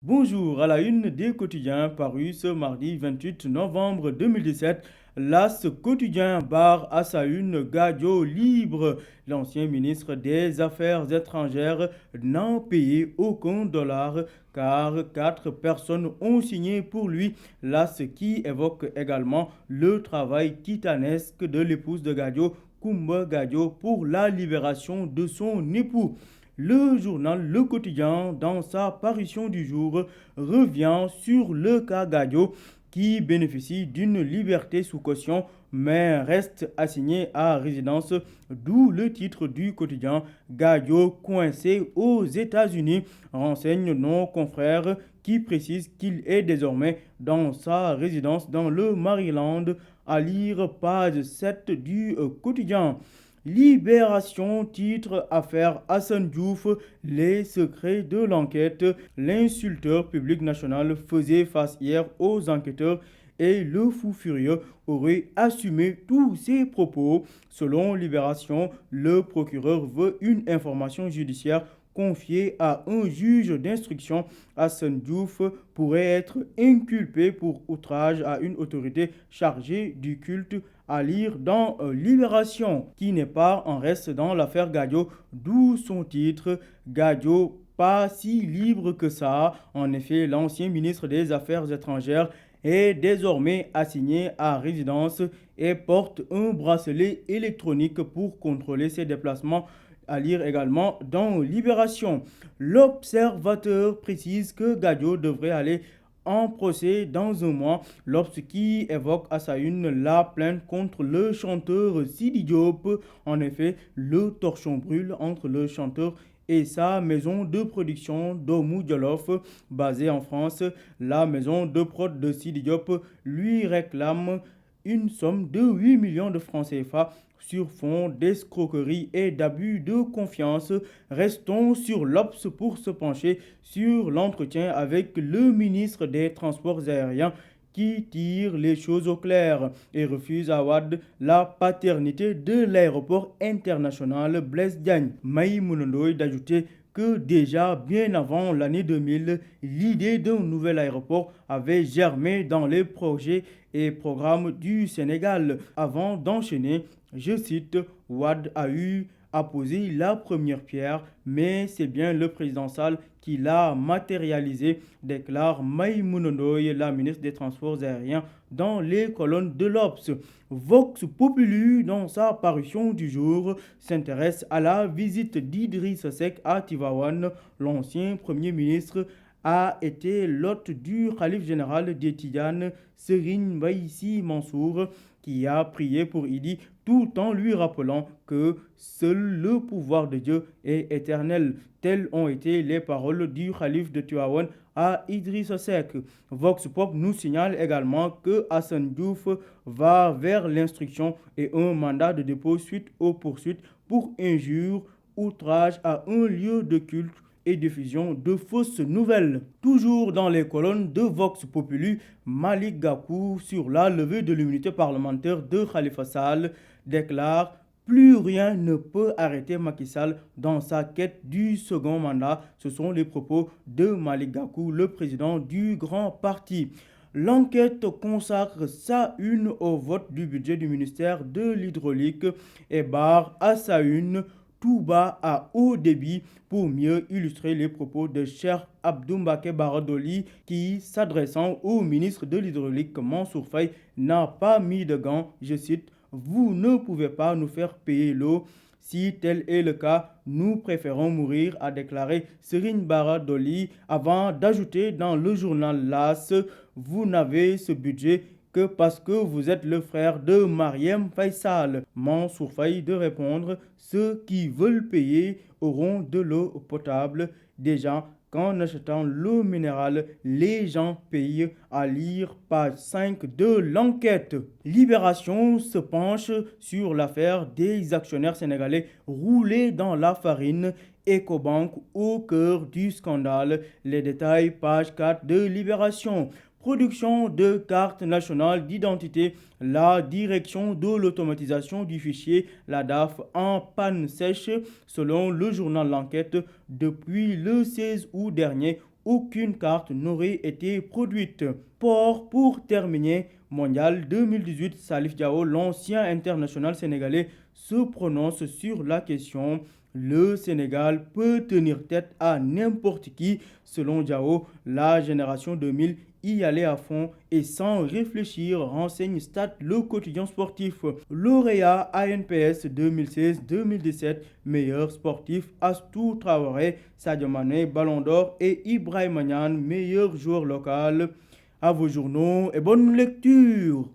Bonjour, à la une des quotidiens parus ce mardi 28 novembre 2017, l'As quotidien barre à sa une Gadio libre. L'ancien ministre des Affaires étrangères n'a payé aucun dollar car 4 personnes ont signé pour lui. L'As qui évoque également le travail titanesque de l'épouse de Gadio, Koumba Gadio, pour la libération de son époux. Le journal Le Quotidien, dans sa parution du jour, revient sur le cas Gadio qui bénéficie d'une liberté sous caution mais reste assigné à résidence, d'où le titre du quotidien Gadio coincé aux États-Unis, renseigne nos confrères qui précise qu'il est désormais dans sa résidence dans le Maryland, à lire page 7 du quotidien. Libération, titre affaire Hassan Diouf, les secrets de l'enquête. L'insulteur public national faisait face hier aux enquêteurs et le fou furieux aurait assumé tous ses propos. Selon Libération, le procureur veut une information judiciaire confiée à un juge d'instruction. Hassan Diouf pourrait être inculpé pour outrage à une autorité chargée du culte, à lire dans Libération, qui n'est pas en reste dans l'affaire Gadio, d'où son titre Gadio pas si libre que ça. En effet, l'ancien ministre des Affaires étrangères est désormais assigné à résidence et porte un bracelet électronique pour contrôler ses déplacements, à lire également dans Libération. L'Observateur précise que Gadio devrait aller en procès dans un mois. L'Obs qui évoque à sa une la plainte contre le chanteur Sidi Diop. En effet, le torchon brûle entre le chanteur et sa maison de production Domou Diolof, basée en France. La maison de prod de Sidi Diop lui réclame une somme de 8 millions de francs CFA sur fond d'escroquerie et d'abus de confiance. Restons sur l'Obs pour se pencher sur l'entretien avec le ministre des Transports aériens qui tire les choses au clair et refuse à Wade la paternité de l'aéroport international Blaise Diagne. Maïmouna Ndoye d'ajouter que déjà bien avant l'année 2000, l'idée d'un nouvel aéroport avait germé dans les projets et programmes du Sénégal. Avant d'enchaîner, je cite, Wade a eu à poser la première pierre, mais c'est bien le président Sall qui l'a matérialisé, déclare Maïmouna Ndoye, la ministre des Transports aériens, dans les colonnes de l'Obs. Vox Populi, dans sa parution du jour, s'intéresse à la visite d'Idriss Seck à Tivaouane. L'ancien Premier ministre a été l'hôte du Khalife général des Tidianes, Serigne Mbaye Sy Mansour, qui a prié pour Idi tout en lui rappelant que seul le pouvoir de Dieu est éternel. Telles ont été les paroles du Khalife de Tivaouane à Idrissa Seck. Vox Pop nous signale également que Hassan Diouf va vers l'instruction et un mandat de dépôt suite aux poursuites pour injure, outrage à un lieu de culte et diffusion de fausses nouvelles. Toujours dans les colonnes de Vox Populi, Malick Gakou, sur la levée de l'immunité parlementaire de Khalifa Sall, déclare « Plus rien ne peut arrêter Macky Sall dans sa quête du second mandat ». Ce sont les propos de Malick Gakou, le président du grand parti. L'enquête consacre sa une au vote du budget du ministère de l'Hydraulique et barre à sa une tout bas à haut débit pour mieux illustrer les propos de Cheikh Abdou Mbacké Bara Dolly qui, s'adressant au ministre de l'Hydraulique Mansour Faye, n'a pas mis de gants. Je cite, « Vous ne pouvez pas nous faire payer l'eau. Si tel est le cas, nous préférons mourir », a déclaré Serigne Bara Dolly avant d'ajouter dans le journal LAS, « Vous n'avez ce budget que parce que vous êtes le frère de Marième Faye Sall ». Mansour Faye de répondre « Ceux qui veulent payer auront de l'eau potable. Déjà, qu'en achetant l'eau minérale, les gens payent », à lire page 5 de l'enquête. Libération se penche sur l'affaire des actionnaires sénégalais roulés dans la farine. Ecobank au cœur du scandale. Les détails, page 4 de Libération. Production de cartes nationales d'identité, la direction de l'automatisation du fichier, la DAF, en panne sèche, selon le journal L'Enquête, depuis le 16 août dernier. aucune carte n'aurait été produite. Pour terminer, Mondial 2018, Salif Diao, l'ancien international sénégalais, se prononce sur la question. Le Sénégal peut tenir tête à n'importe qui. Selon Diao, la génération 2000 y allait à fond et sans réfléchir, renseigne Stade le quotidien sportif. Lauréat ANPS 2016-2017, meilleur sportif Astou Traoré, Sadio Mané, Ballon d'Or et Ibrahima Niane, meilleur joueur local. À vos journaux et bonne lecture.